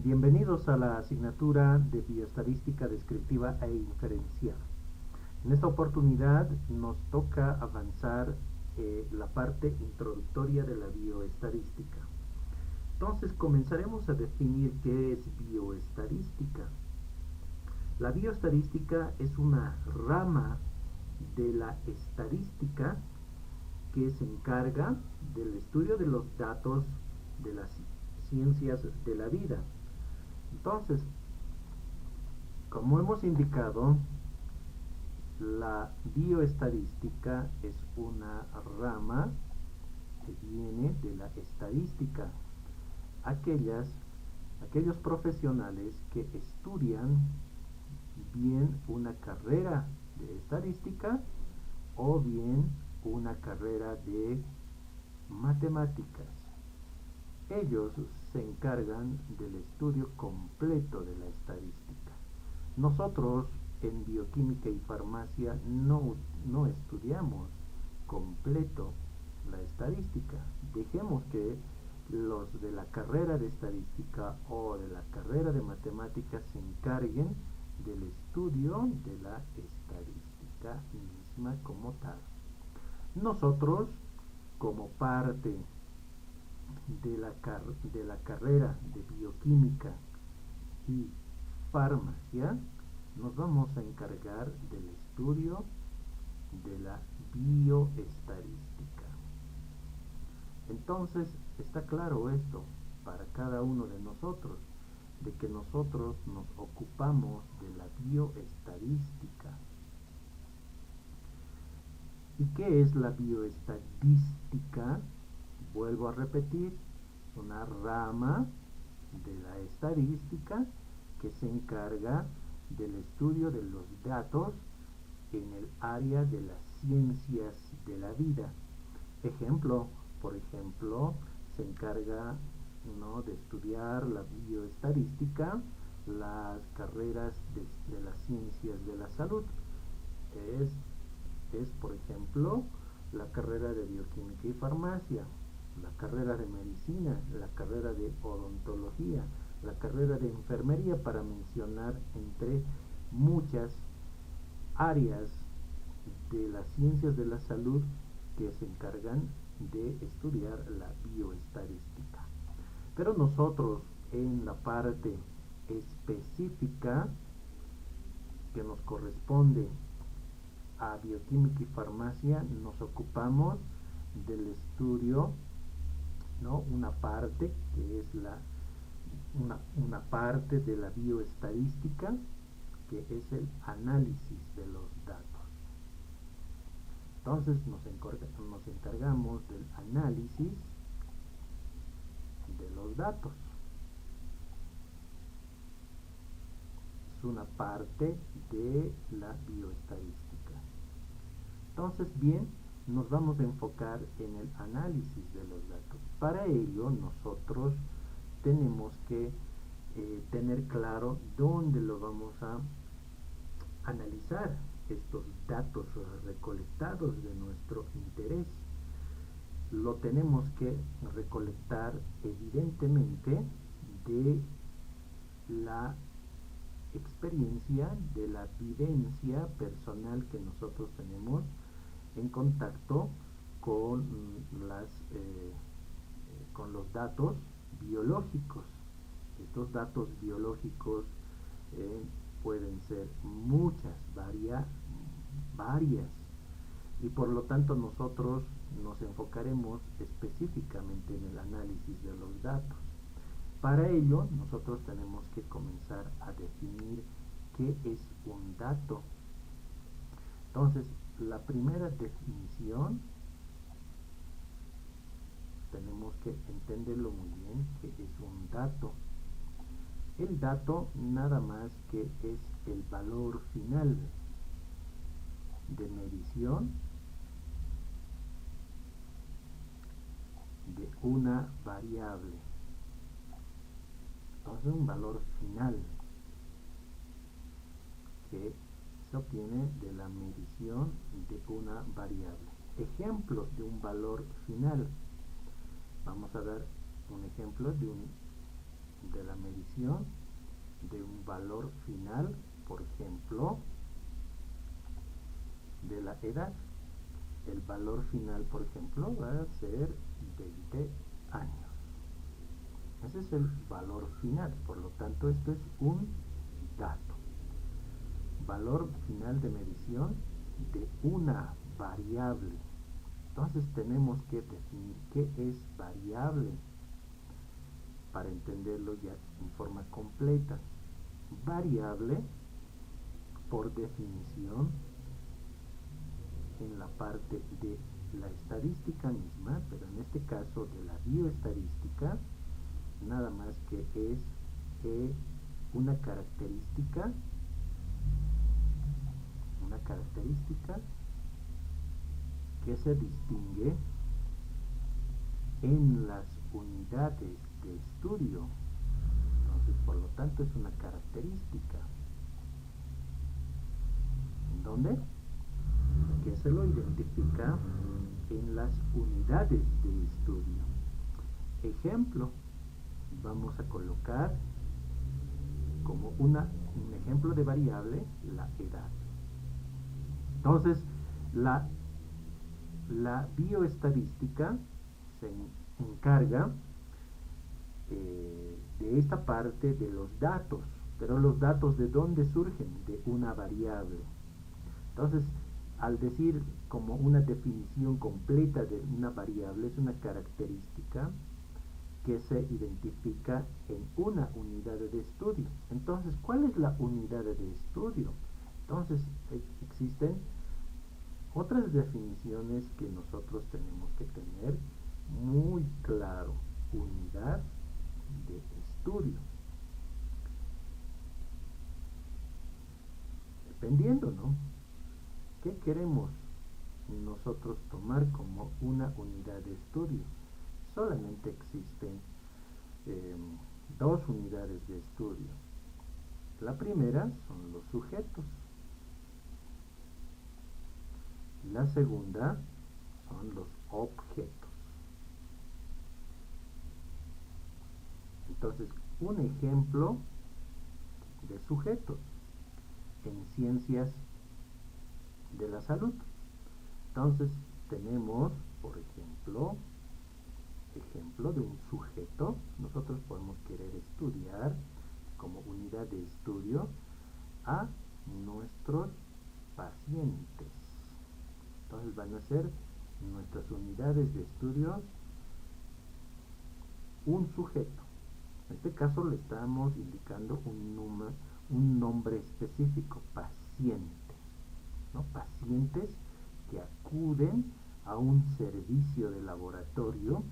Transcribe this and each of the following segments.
Bienvenidos a la asignatura de Bioestadística Descriptiva e Inferencial. En esta oportunidad nos toca avanzar la parte introductoria de la bioestadística. Entonces comenzaremos a definir qué es bioestadística. La bioestadística es una rama de la estadística que se encarga del estudio de los datos de las ciencias de la vida. Entonces, como hemos indicado, la bioestadística es una rama que viene de la estadística. Aquellos profesionales que estudian bien una carrera de estadística o bien una carrera de matemáticas. Ellos se encargan del estudio completo de la estadística. Nosotros en bioquímica y farmacia no estudiamos completo la estadística. Dejemos que los de la carrera de estadística o de la carrera de matemáticas se encarguen del estudio de la estadística misma como tal. Nosotros, como parte de la carrera de bioquímica y farmacia, nos vamos a encargar del estudio de la bioestadística. Entonces, está claro esto para cada uno de nosotros, de que nosotros nos ocupamos de la bioestadística. ¿Y qué es la bioestadística? Vuelvo a repetir, es una rama de la estadística que se encarga del estudio de los datos en el área de las ciencias de la vida. Por ejemplo, se encarga de estudiar la bioestadística, las carreras de las ciencias de la salud. Es, por ejemplo, la carrera de bioquímica y farmacia, la carrera de medicina, la carrera de odontología, la carrera de enfermería, para mencionar entre muchas áreas de las ciencias de la salud que se encargan de estudiar la bioestadística. Pero nosotros, en la parte específica que nos corresponde a bioquímica y farmacia, nos ocupamos del estudio, una parte que es una parte de la bioestadística, que es el análisis de los datos. Entonces nos encargamos del análisis de los datos. Es una parte de la bioestadística. Entonces, bien, nos vamos a enfocar en el análisis de los datos. Para ello, nosotros tenemos que tener claro dónde lo vamos a analizar estos datos recolectados de nuestro interés. Lo tenemos que recolectar evidentemente de la experiencia, de la vivencia personal que nosotros tenemos en contacto con los datos biológicos. Estos datos biológicos pueden ser muchas, varias, y por lo tanto nosotros nos enfocaremos específicamente en el análisis de los datos. Para ello, nosotros tenemos que comenzar a definir qué es un dato. Entonces, la primera definición, tenemos que entenderlo muy bien, qué es un dato. El dato nada más que es el valor final de medición de una variable. Entonces, un valor final que se obtiene de la medición de una variable. Ejemplos de un valor final. Vamos a dar un ejemplo de la medición definición de un valor final, por ejemplo, de la edad. El valor final, por ejemplo, va a ser 20 años. Ese es el valor final, por lo tanto esto es un dato. Valor final de medición de una variable. Entonces tenemos que definir qué es variable para entenderlo ya en forma completa. Variable, por definición, en la parte de la estadística misma, pero en este caso de la bioestadística, nada más que es una característica que se distingue en las unidades de estudio. Entonces, por lo tanto, es una característica. ¿En dónde? Que se lo identifica en las unidades de estudio. Ejemplo, vamos a colocar como un ejemplo de variable la edad. Entonces, la bioestadística se encarga de esta parte de los datos, pero los datos ¿de dónde surgen? De una variable. Entonces, al decir como una definición completa de una variable, es una característica que se identifica en una unidad de estudio. Entonces, ¿cuál es la unidad de estudio? Entonces, existen otras definiciones que nosotros tenemos que tener muy claro. Unidad de estudio. Dependiendo, ¿no? ¿Qué queremos nosotros tomar como una unidad de estudio? Solamente existen dos unidades de estudio. La primera son los sujetos. La segunda son los objetos. Entonces, un ejemplo de sujetos en ciencias de la salud. Entonces, tenemos, por ejemplo de un sujeto. Nosotros podemos querer estudiar como unidad de estudio a nuestros pacientes. Entonces van a ser nuestras unidades de estudio un sujeto. En este caso le estamos indicando un nombre específico, paciente, ¿no? Pacientes que acuden a un servicio de laboratorio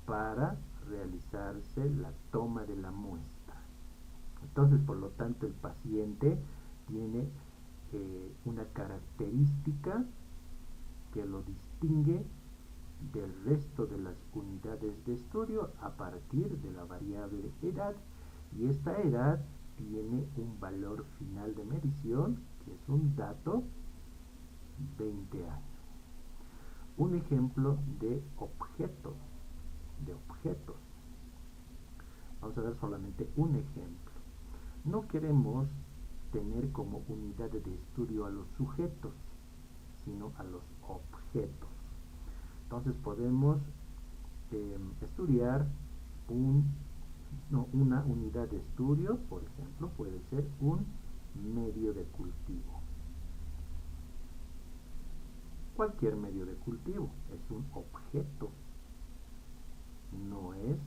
para realizarse la toma de la muestra. Entonces, por lo tanto, el paciente tiene una característica que lo distingue del resto de las unidades de estudio a partir de la variable edad, y esta edad tiene un valor final de medición que es un dato 20 años. Un ejemplo de objetos. Vamos a ver solamente un ejemplo. No queremos tener como unidad de estudio a los sujetos, sino a los objetos. Entonces podemos estudiar una unidad de estudio, por ejemplo, puede ser un medio de cultivo. Cualquier medio de cultivo es un objeto, no es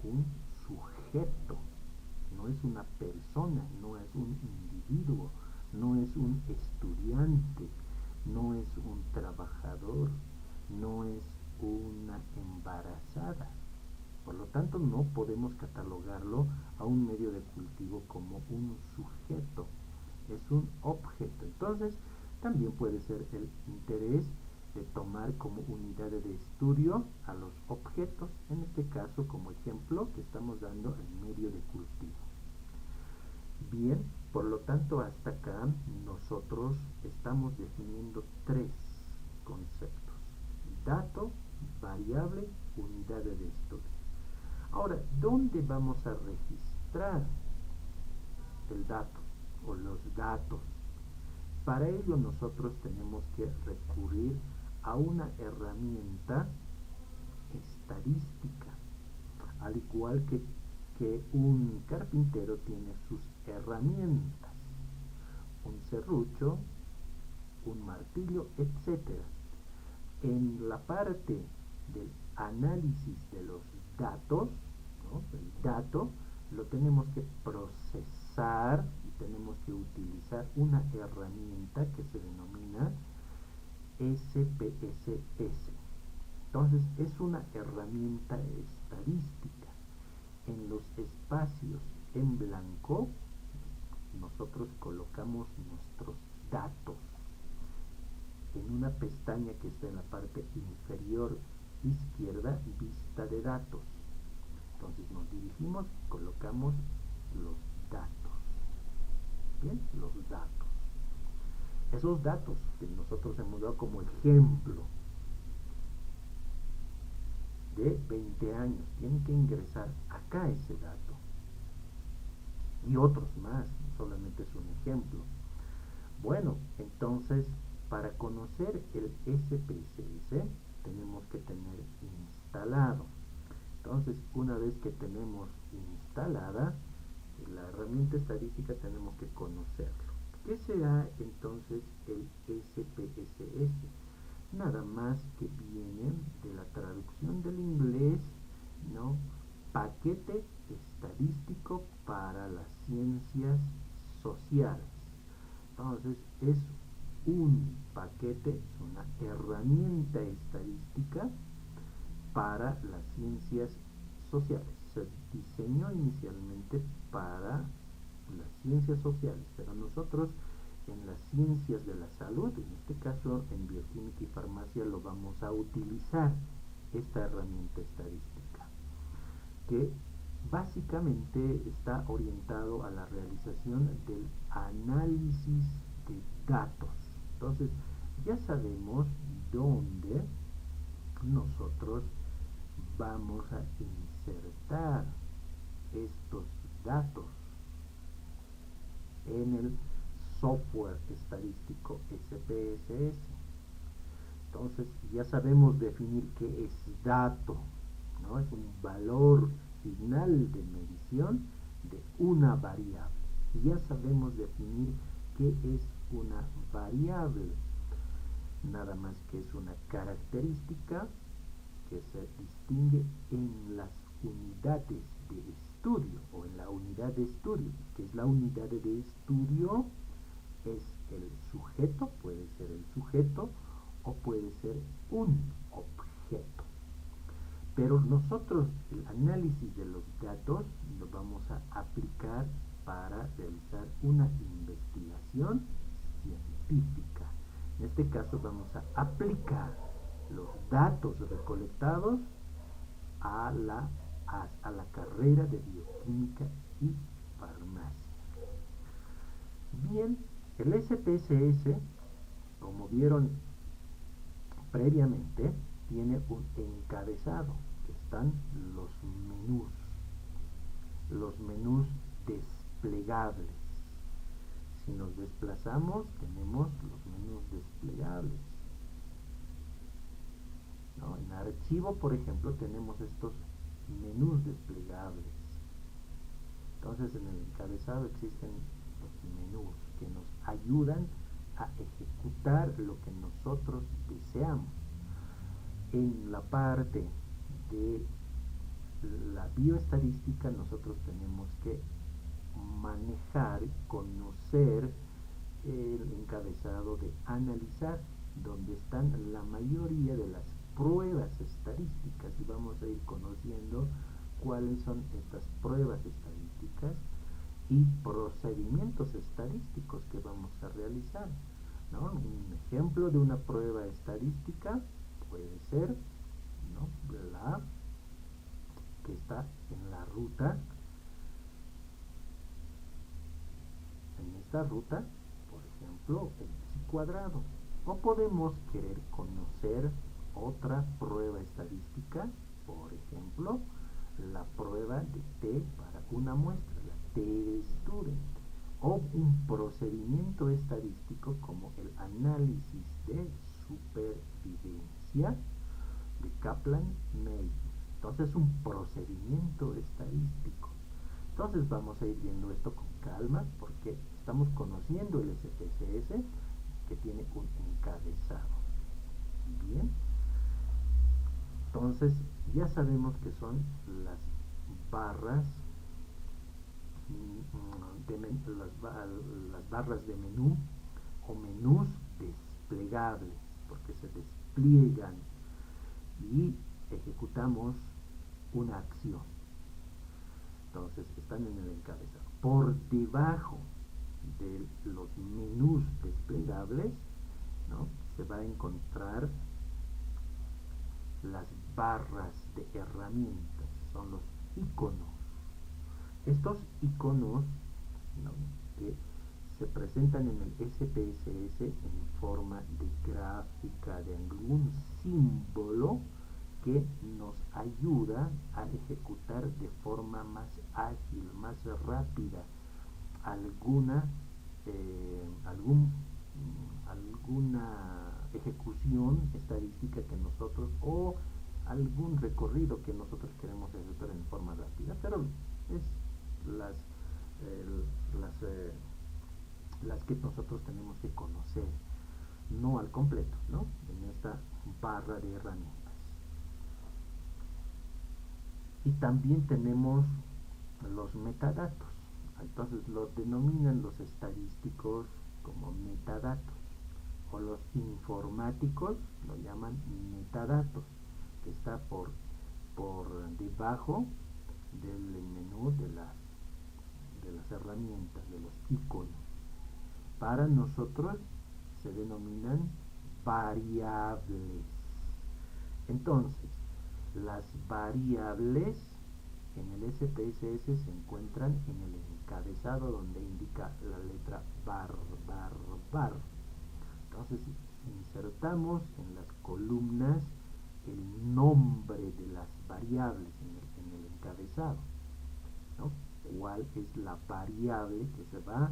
un sujeto, no es una persona, no es un individuo, no es un estudiante, no es un trabajador, no es una embarazada. Por lo tanto, no podemos catalogarlo a un medio de cultivo como un sujeto, es un objeto. Entonces, también puede ser el interés de tomar como unidad de estudio a los objetos, en este caso como ejemplo que estamos dando el medio de cultivo. Bien, por lo tanto hasta acá nosotros estamos definiendo tres conceptos: dato, variable, unidad de estudio. Ahora, ¿dónde vamos a registrar registrar el dato o los datos. Para ello nosotros tenemos que recurrir a una herramienta estadística, al igual que un carpintero tiene sus herramientas, un serrucho, un martillo, etc. En la parte del análisis de los datos, ¿no? El dato lo tenemos que procesar y tenemos que utilizar una herramienta que se denomina SPSS. Entonces es una herramienta estadística. En los espacios en blanco nosotros colocamos nuestros datos en una pestaña que está en la parte inferior izquierda, vista de datos. Entonces nos dirigimos, colocamos los datos. Bien, los datos. Esos datos que nosotros hemos dado como ejemplo de 20 años, tienen que ingresar acá ese dato. Y otros más, solamente es un ejemplo. Bueno, entonces, para conocer el SPSS tenemos que tener instalado. Entonces, una vez que tenemos instalada la herramienta estadística, tenemos que conocerlo. ¿Qué será entonces el SPSS? Nada más que viene de la traducción del inglés, ¿no? Paquete estadístico para las ciencias sociales. Entonces es un paquete, una herramienta estadística para las ciencias sociales. Se diseñó inicialmente para las ciencias sociales, pero nosotros en las ciencias de la salud, en este caso en bioquímica y farmacia, lo vamos a utilizar esta herramienta estadística, que básicamente está orientado a la realización del análisis de datos. Entonces ya sabemos dónde nosotros vamos a insertar estos datos en el software estadístico SPSS. Entonces ya sabemos definir qué es dato, ¿no? Es un valor final de medición de una variable. Y ya sabemos definir qué es una variable, nada más que es una característica que se distingue en las unidades de estudio o en la unidad de estudio. ¿Qué es la unidad de estudio? Es el sujeto, puede ser el sujeto o puede ser un objeto. Pero nosotros el análisis de los datos lo vamos a aplicar para realizar una investigación científica. En este caso vamos a aplicar los datos recolectados a la carrera de bioquímica y farmacia. Bien, el SPSS, como vieron previamente, tiene un encabezado, que están los menús desplegables. Si nos desplazamos, tenemos los menús desplegables, ¿no? En archivo, por ejemplo, tenemos estos menús desplegables. Entonces, en el encabezado existen los menús que nos ayudan a ejecutar lo que nosotros deseamos. En la parte de la bioestadística nosotros tenemos que manejar, conocer el encabezado de analizar, donde están la mayoría de las pruebas estadísticas, y vamos a ir conociendo cuáles son estas pruebas estadísticas y procedimientos estadísticos que vamos a realizar, ¿no? Un ejemplo de una prueba estadística puede ser, ¿no?, la que está en la ruta. En esta ruta, por ejemplo, el pi cuadrado. O podemos querer conocer otra prueba estadística, por ejemplo, la prueba de t para una muestra, de student, o un procedimiento estadístico como el análisis de supervivencia de Kaplan-Meier. Entonces, un procedimiento estadístico. Entonces vamos a ir viendo esto con calma porque estamos conociendo el SPSS que tiene un encabezado. Bien, entonces ya sabemos que son las barras las barras de menú o menús desplegables, porque se despliegan y ejecutamos una acción. Entonces están en el encabezado. Por debajo de los menús desplegables, ¿no?, se va a encontrar las barras de herramientas, son los iconos. Estos iconos, ¿no?, que se presentan en el SPSS en forma de gráfica, de algún símbolo que nos ayuda a ejecutar de forma más ágil, más rápida alguna ejecución estadística que nosotros, o algún recorrido que nosotros queremos ejecutar en forma rápida, pero es las que nosotros tenemos que conocer, no al completo, ¿no?, en esta barra de herramientas. Y también tenemos los metadatos. Entonces los denominan los estadísticos como metadatos, o los informáticos lo llaman metadatos, que está por debajo del menú de las herramientas, de los iconos. Para nosotros se denominan variables. Entonces, las variables en el SPSS se encuentran en el encabezado donde indica la letra var. Entonces insertamos en las columnas el nombre de las variables en el encabezado, ¿no?, cuál es la variable que se va a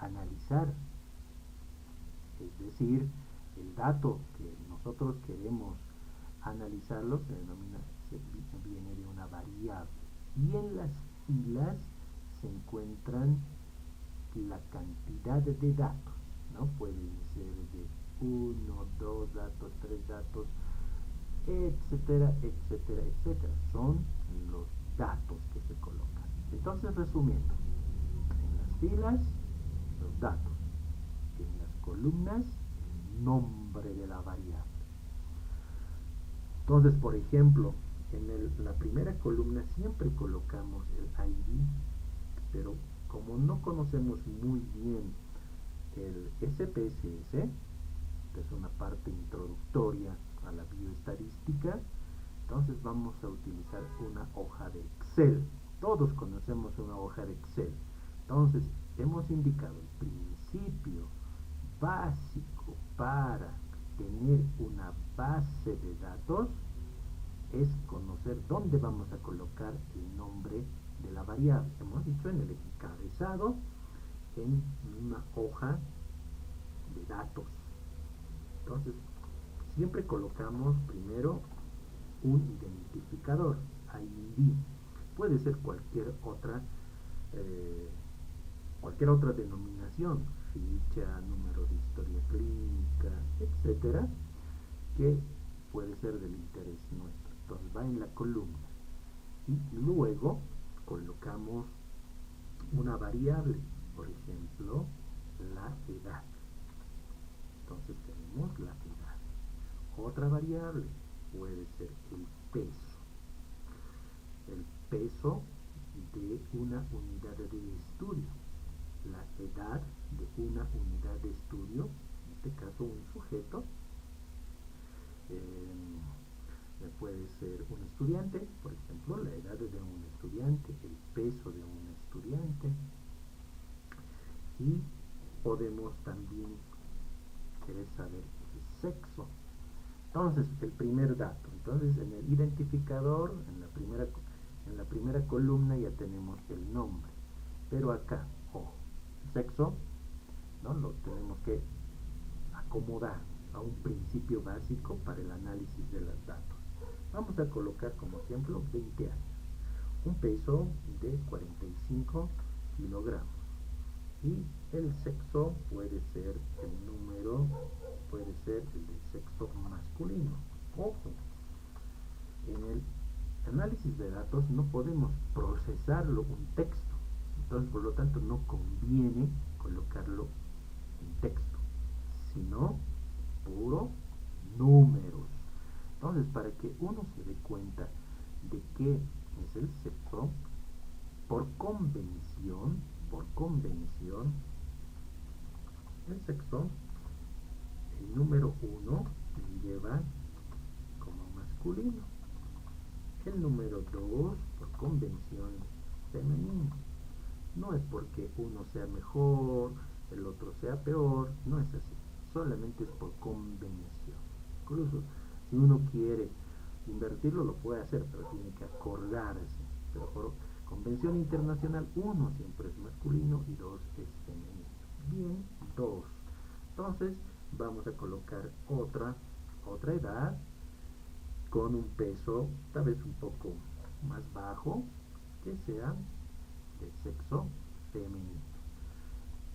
analizar, es decir, el dato que nosotros queremos analizarlo viene de una variable. Y en las filas se encuentran la cantidad de datos, ¿no? Pueden ser de 1, 2 datos, 3 datos, etcétera, etcétera, etcétera. Son los datos que se colocan. Entonces, resumiendo, en las filas, los datos; en las columnas, el nombre de la variable. Entonces, por ejemplo, en la primera columna siempre colocamos el ID, pero como no conocemos muy bien el SPSS, que es una parte introductoria a la bioestadística, entonces vamos a utilizar una hoja de Excel. Todos conocemos una hoja de Excel. Entonces, hemos indicado el principio básico para tener una base de datos es conocer dónde vamos a colocar el nombre de la variable. Hemos dicho en el encabezado, en una hoja de datos. Entonces, siempre colocamos primero un identificador, ID. Puede ser cualquier otra denominación, ficha, número de historia clínica, etcétera, que puede ser del interés nuestro. Entonces va en la columna y luego colocamos una variable, por ejemplo, la edad. Entonces tenemos la edad. Otra variable puede ser el peso de una unidad de estudio, la edad de una unidad de estudio, en este caso un sujeto. Puede ser un estudiante, por ejemplo, la edad de un estudiante, el peso de un estudiante, y podemos también querer saber el sexo. Entonces, el primer dato, entonces en el identificador, en la primera En la primera columna ya tenemos el nombre, pero acá, ojo, el sexo, ¿no? Lo tenemos que acomodar a un principio básico para el análisis de los datos. Vamos a colocar como ejemplo 20 años, un peso de 45 kilogramos y el sexo puede ser el número, puede ser el del sexo masculino. Ojo, en el análisis de datos no podemos procesarlo un texto, entonces por lo tanto no conviene colocarlo en texto, sino puro números. Entonces, para que uno se dé cuenta de qué es el sexo, por convención, el sexo, el número 1 lleva como masculino, el número 2 por convención femenino. No es porque uno sea mejor, el otro sea peor, no es así, solamente es por convención. Incluso si uno quiere invertirlo lo puede hacer, pero tiene que acordarse. Pero por convención internacional, 1 siempre es masculino y 2 es femenino. Bien, 2. Entonces vamos a colocar otra edad con un peso tal vez un poco más bajo, que sea del sexo femenino.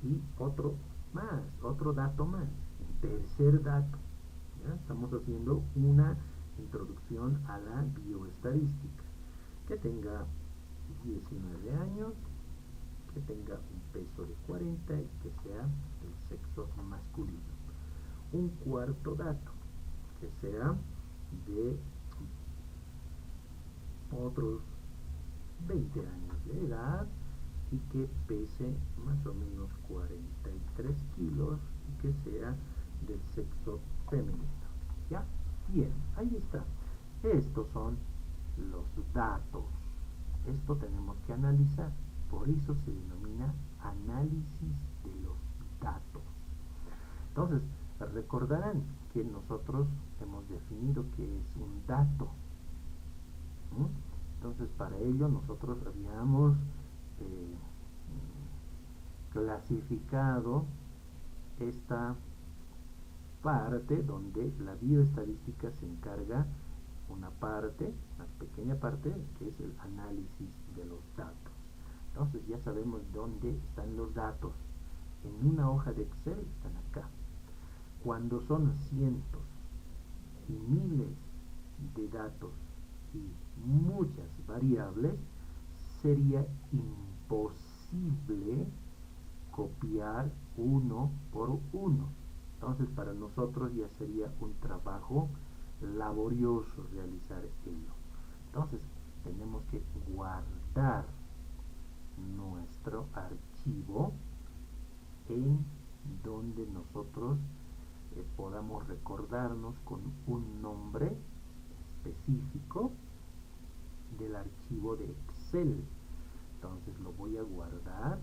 Y otro dato más, un tercer dato. ¿Ya? Estamos haciendo una introducción a la bioestadística. Que tenga 19 años, que tenga un peso de 40 y que sea del sexo masculino. Un cuarto dato, que sea de otros 20 años de edad y que pese más o menos 43 kilos y que sea del sexo femenino. ¿Ya? Bien, ahí está. Estos son los datos. Esto tenemos que analizar. Por eso se denomina análisis de los datos. Entonces, recordarán que nosotros hemos definido que es un dato. Entonces, para ello nosotros habíamos clasificado esta parte donde la bioestadística se encarga una pequeña parte, que es el análisis de los datos. Entonces ya sabemos dónde están los datos. En una hoja de Excel están acá. Cuando son cientos y miles de datos y muchas variables, sería imposible copiar uno por uno. Entonces para nosotros ya sería un trabajo laborioso realizar ello. Entonces tenemos que guardar nuestro archivo en donde nosotros podamos recordarnos con un nombre específico del archivo de Excel. Entonces lo voy a guardar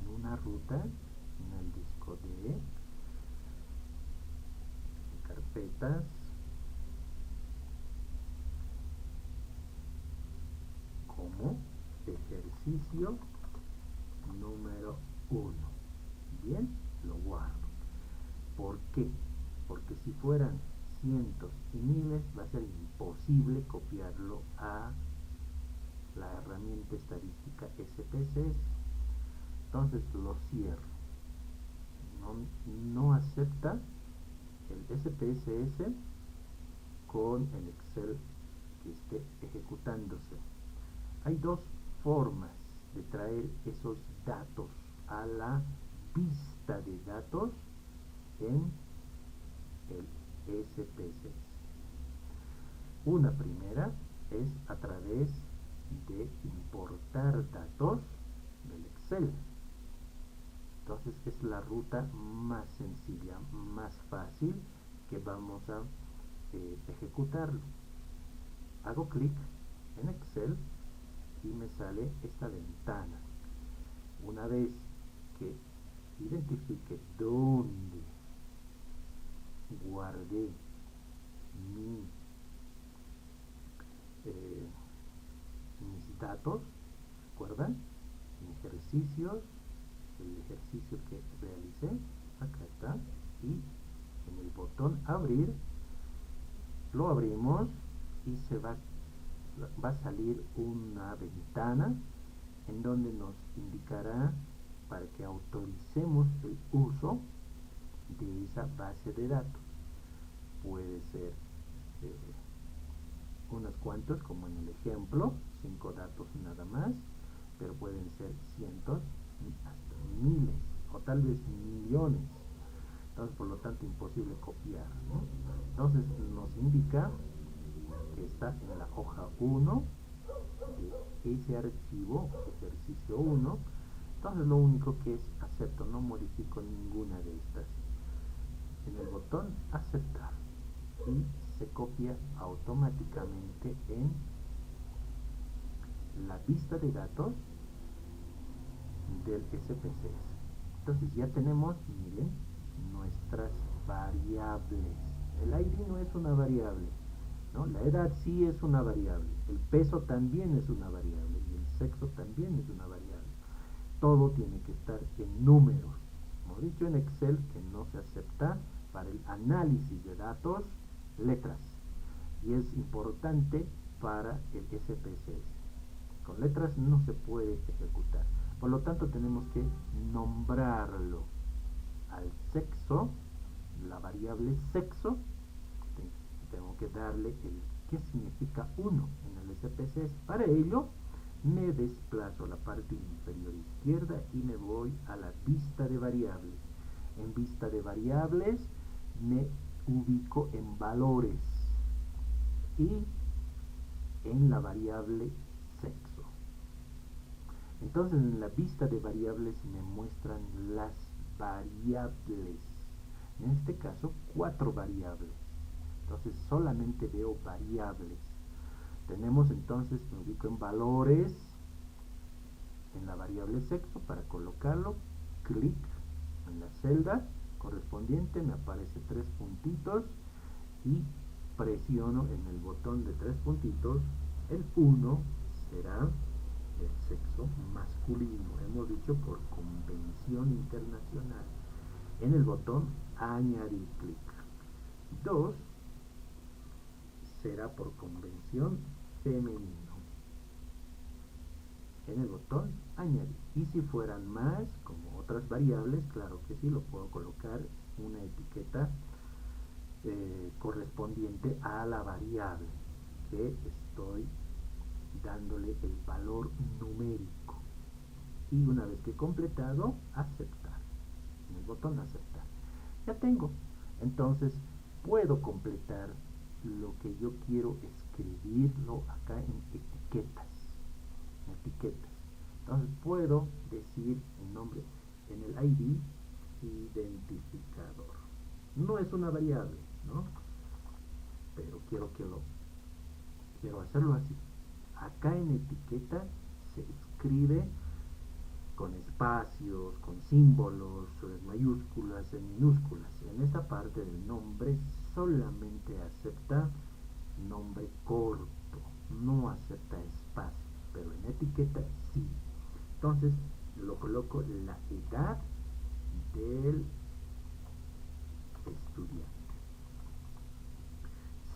en una ruta en el disco de carpetas, como ejercicio número 1. Bien, lo guardo. ¿Por qué? Porque si fueran cientos y miles va a ser imposible copiarlo a la herramienta estadística SPSS. Entonces lo cierro. No acepta el SPSS con el Excel que esté ejecutándose. Hay dos formas de traer esos datos a la vista de datos en el SPSS. Una primera es a través de importar datos del Excel. Entonces es la ruta más sencilla, más fácil que vamos a ejecutarlo. Hago clic en Excel y me sale esta ventana. Una vez que identifique dónde guardé mis datos, ¿recuerdan? En ejercicios, el ejercicio que realicé, acá está, y en el botón abrir, lo abrimos y va a salir una ventana en donde nos indicará para que autoricemos el uso de esa base de datos. Puede ser unos cuantos, como en el ejemplo, 5 datos nada más, pero pueden ser cientos, hasta miles, o tal vez millones. Entonces, por lo tanto, imposible copiar, ¿no? Entonces, nos indica que está en la hoja 1 de ese archivo, ejercicio 1. Entonces, lo único que es acepto, no modifico ninguna de estas. En el botón aceptar, y se copia automáticamente en la vista de datos del SPSS. Entonces ya tenemos, miren, nuestras variables. El ID no es una variable, ¿no? La edad sí es una variable, el peso también es una variable y el sexo también es una variable. Todo tiene que estar en números. Hemos dicho en Excel que no se acepta para el análisis de datos letras, y es importante para el SPSS. Con letras no se puede ejecutar, por lo tanto tenemos que nombrarlo. Al sexo, la variable sexo, tengo que darle el qué significa 1 en el SPSS. Para ello me desplazo a la parte inferior izquierda y me voy a la vista de variables. En vista de variables me ubico en valores y en la variable sexo. Entonces, en la vista de variables me muestran las variables, en este caso 4 variables. Entonces solamente veo variables. Tenemos entonces, me ubico en valores, en la variable sexo, para colocarlo, clic en la celda correspondiente, me aparece 3 puntitos y presiono en el botón de 3 puntitos. El 1 será el sexo masculino, hemos dicho por convención internacional. En el botón añadir, clic. 2 será por convención femenino, en el botón añadir. Y si fueran más, como otras variables, claro que sí, lo puedo colocar una etiqueta correspondiente a la variable que estoy dándole el valor numérico. Y una vez que he completado, aceptar, en el botón aceptar. Ya tengo. Entonces puedo completar lo que yo quiero, escribirlo acá en etiquetas. Entonces puedo decir el nombre en el ID, identificador. No es una variable, ¿no? Pero quiero hacerlo así. Acá en etiqueta se escribe con espacios, con símbolos, mayúsculas, en minúsculas. En esta parte del nombre solamente acepta nombre corto, no acepta espacios, pero en etiqueta sí. Entonces lo coloco la edad del estudiante.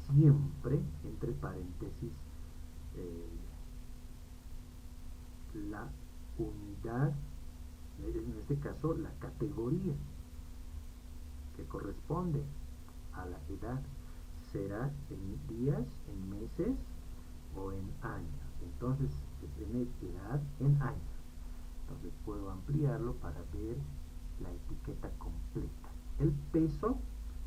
Siempre entre paréntesis la unidad, en este caso la categoría que corresponde a la edad, será en días, en meses o en años. Entonces tiene edad en años. Entonces puedo ampliarlo para ver la etiqueta completa. El peso,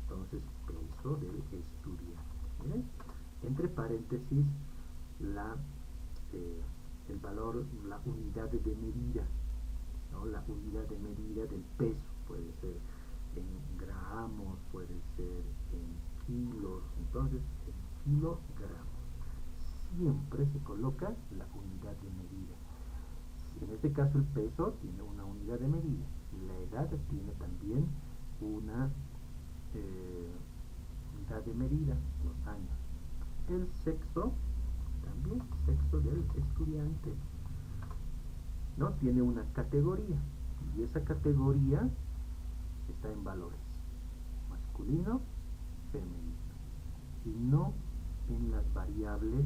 entonces peso del estudiante. ¿Miren? Entre paréntesis el valor, la unidad de medida, ¿no? La unidad de medida del peso puede ser en gramos, puede ser en kilos. Entonces en kilogramos siempre se coloca la unidad de medida. En este caso el peso tiene una unidad de medida, la edad tiene también una unidad de medida, los años. El sexo también sexo del estudiante, ¿no? Tiene una categoría y esa categoría está en valores masculino, femenino, y no en las variables,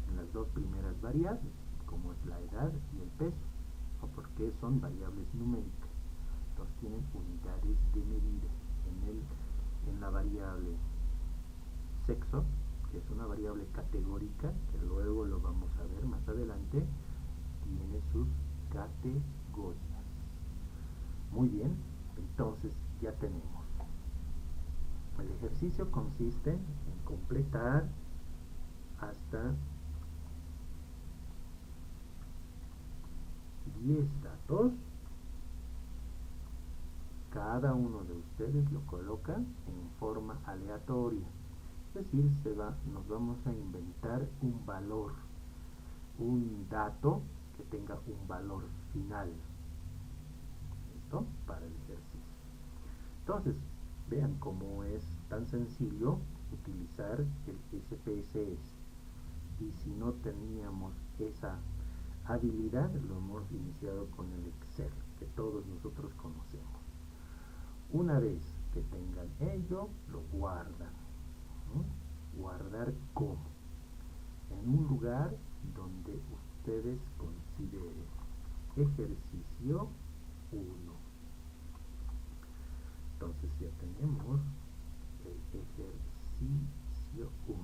en las dos primeras variables, como es la edad y el peso, o porque son variables numéricas. Entonces tienen unidades de medida. En la variable sexo, que es una variable categórica, que luego lo vamos a ver más adelante, tiene sus categorías. Muy bien, entonces ya tenemos. El ejercicio consiste en completar hasta 10 datos. Cada uno de ustedes lo coloca en forma aleatoria. Es decir, nos vamos a inventar un valor, un dato que tenga un valor final. ¿Listo? Para el ejercicio. Entonces, vean cómo es tan sencillo utilizar el SPSS. Y si no teníamos esa habilidad, lo hemos iniciado con el Excel, que todos nosotros conocemos. Una vez que tengan ello, lo guardan. ¿Guardar cómo? En un lugar donde ustedes consideren ejercicio 1. Entonces ya tenemos el ejercicio 1.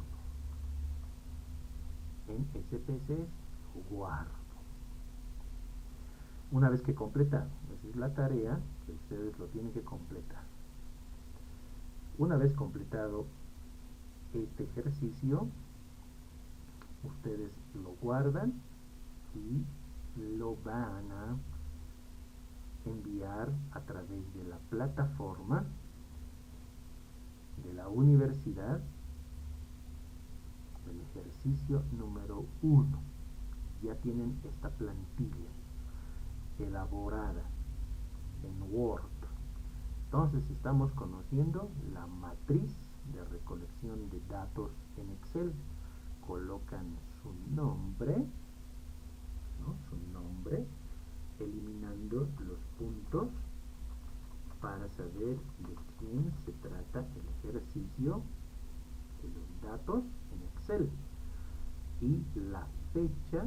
En SPSS guardo. Una vez que completaron, esa es la tarea que ustedes lo tienen que completar. Una vez completado este ejercicio, ustedes lo guardan y lo van a enviar a través de la plataforma de la universidad, el ejercicio número 1. Ya tienen esta plantilla elaborada en Word. Entonces estamos conociendo la matriz de recolección de datos en Excel. Colocan su nombre, ¿no? Su nombre, eliminando los puntos para saber de quién se trata el ejercicio de los datos en Excel, y la fecha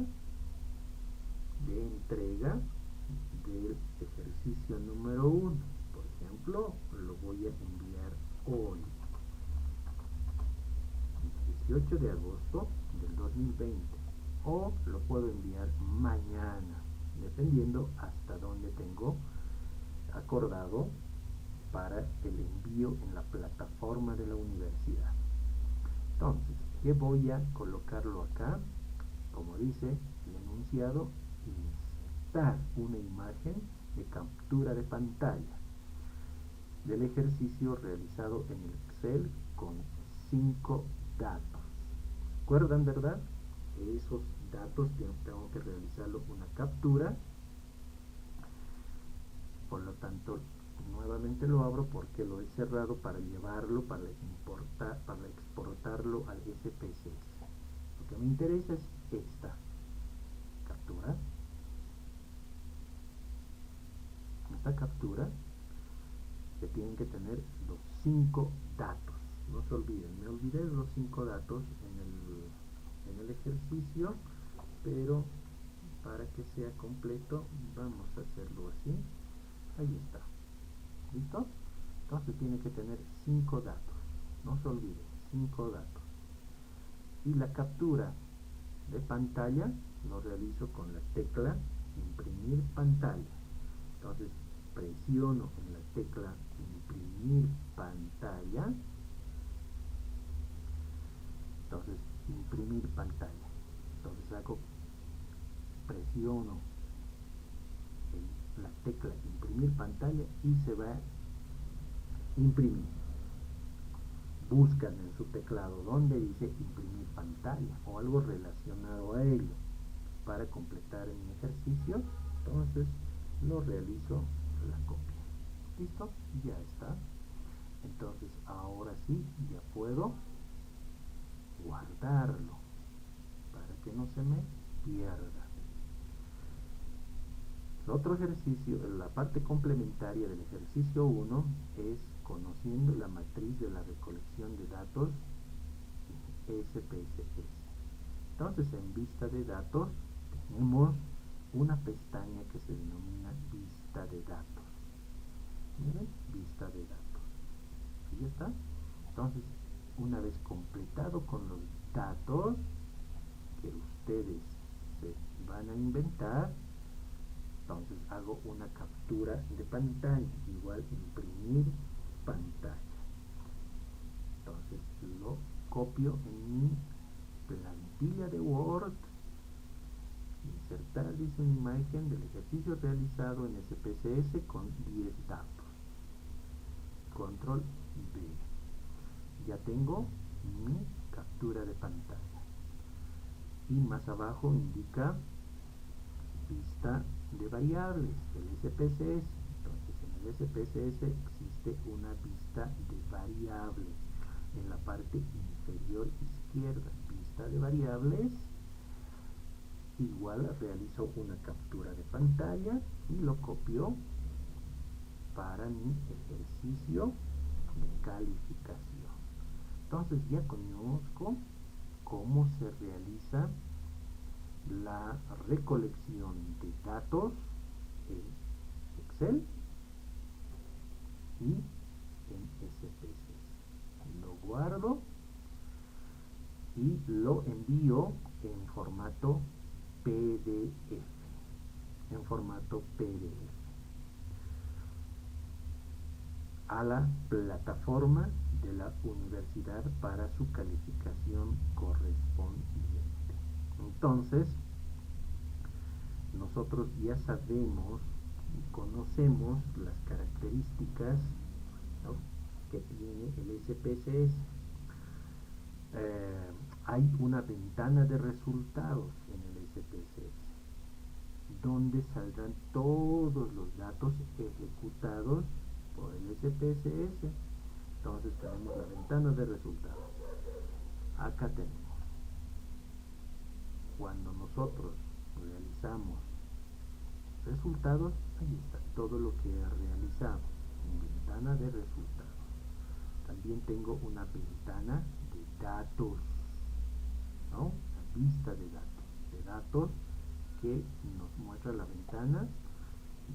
de entrega del ejercicio número 1. Por ejemplo, lo voy a enviar hoy, 18 de agosto del 2020, o lo puedo enviar mañana, dependiendo hasta dónde tengo acordado para el envío en la plataforma de la universidad. Entonces, ¿qué voy a colocarlo acá? Como dice el enunciado, insertar una imagen de captura de pantalla del ejercicio realizado en el Excel con 5 datos. ¿Recuerdan, verdad? Esos datos tengo que realizarlo una captura. Por lo tanto, nuevamente lo abro porque lo he cerrado para llevarlo, para exportarlo al SPSS. Lo que me interesa es esta captura. Esta captura, que tienen que tener los 5 datos. No se olviden, me olvidé de los 5 datos en el ejercicio, pero para que sea completo vamos a hacerlo así. Ahí está. ¿Listo? Entonces tiene que tener 5 datos. No se olviden, 5 datos. Y la captura de pantalla lo realizo con la tecla imprimir pantalla. Entonces presiono en la tecla imprimir pantalla. Entonces imprimir pantalla. Entonces presiono la tecla imprimir pantalla y se va a imprimir. Buscan en su teclado donde dice imprimir pantalla o algo relacionado a ello para completar mi ejercicio. Entonces lo realizo la copia. ¿Listo? Ya está. Entonces ahora sí ya puedo guardarlo que no se me pierda. El otro ejercicio, la parte complementaria del ejercicio 1 es conociendo la matriz de la recolección de datos SPSS. Entonces, en vista de datos tenemos una pestaña que se denomina vista de datos. Miren, vista de datos. Ahí está. Entonces, una vez completado con los datos que ustedes se van a inventar, entonces hago una captura de pantalla, igual imprimir pantalla. Entonces lo copio en mi plantilla de Word, insertar, dice una imagen del ejercicio realizado en SPSS con 10 datos. Control V. Ya tengo mi captura de pantalla. Y más abajo indica vista de variables del SPSS. Entonces en el SPSS existe una vista de variables. En la parte inferior izquierda, vista de variables, igual realizo una captura de pantalla y lo copio para mi ejercicio de calificación. Entonces ya conozco cómo se realiza la recolección de datos en Excel y en SPSS. Lo guardo y lo envío en formato PDF. En formato PDF. A la plataforma de la universidad para su calificación correspondiente. Entonces, nosotros ya sabemos y conocemos las características, ¿no?, que tiene el SPSS. Hay una ventana de resultados en el SPSS donde saldrán todos los datos ejecutados por el SPSS. Entonces tenemos la ventana de resultados. Acá tenemos, cuando nosotros realizamos resultados, ahí está todo lo que he realizado en ventana de resultados. También tengo una ventana de datos, ¿no? La vista de datos que nos muestra la ventana,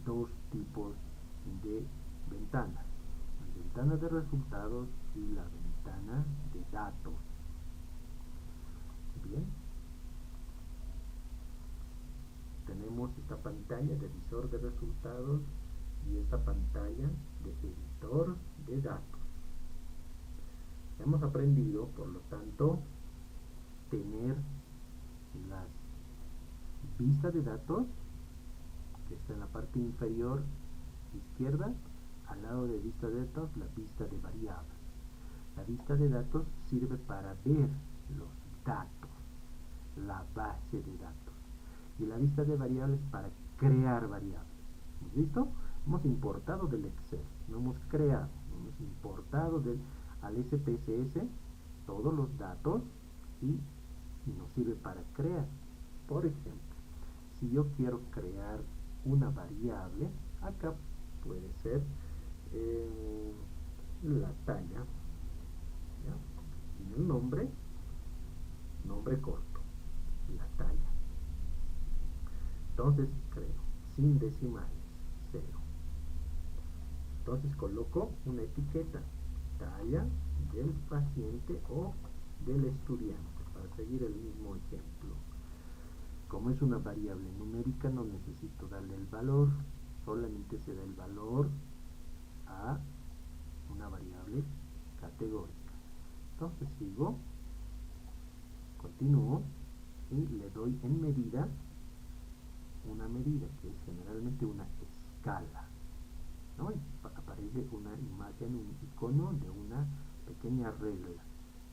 dos tipos de ventanas, la ventana de resultados y la ventana de datos. Bien, tenemos esta pantalla de visor de resultados y esta pantalla de editor de datos. Hemos aprendido, por lo tanto, tener las vistas de datos, que está en la parte inferior izquierda, al lado de vista de datos, la vista de variables. La vista de datos sirve para ver los datos, la base de datos, y la vista de variables para crear variables. ¿Hemos visto? Hemos importado del Excel, no hemos creado, hemos importado al SPSS todos los datos y nos sirve para crear. Por ejemplo, si yo quiero crear una variable, acá puede ser la talla, ¿ya? En el nombre corto, la talla. Entonces creo sin decimales, 0. Entonces coloco una etiqueta, talla del paciente o del estudiante, para seguir el mismo ejemplo. Como es una variable numérica, no necesito darle el valor, solamente se da el valor a una variable categórica. Entonces sigo, continúo y le doy en medida, una medida que es generalmente una escala, ¿no? Y aparece una imagen, un icono de una pequeña regla.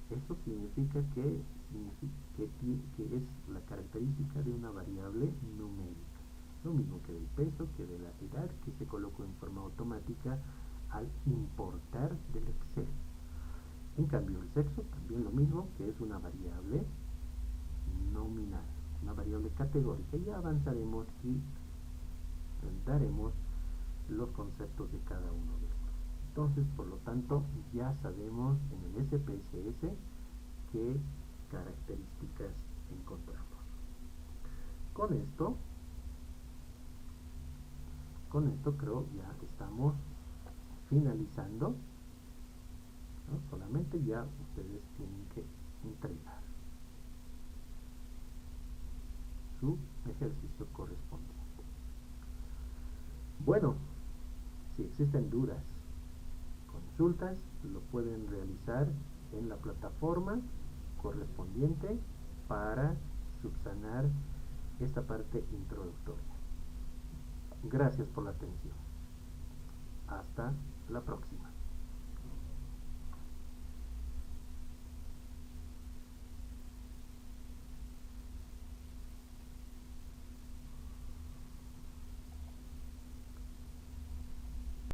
Eso significa que es la característica de una variable numérica. Lo mismo que del peso, que de la edad, que se colocó en forma automática al importar del Excel. En cambio, el sexo, también lo mismo, que es una variable nominal, una variable categórica. Ya avanzaremos y daremos los conceptos de cada uno de estos. Entonces, por lo tanto, ya sabemos en el SPSS qué características encontramos. Con esto creo ya estamos finalizando, ¿no? Solamente ya ustedes tienen que entregar su ejercicio correspondiente. Bueno, si existen dudas, consultas, lo pueden realizar en la plataforma correspondiente para subsanar esta parte introductoria. Gracias por la atención. Hasta la próxima.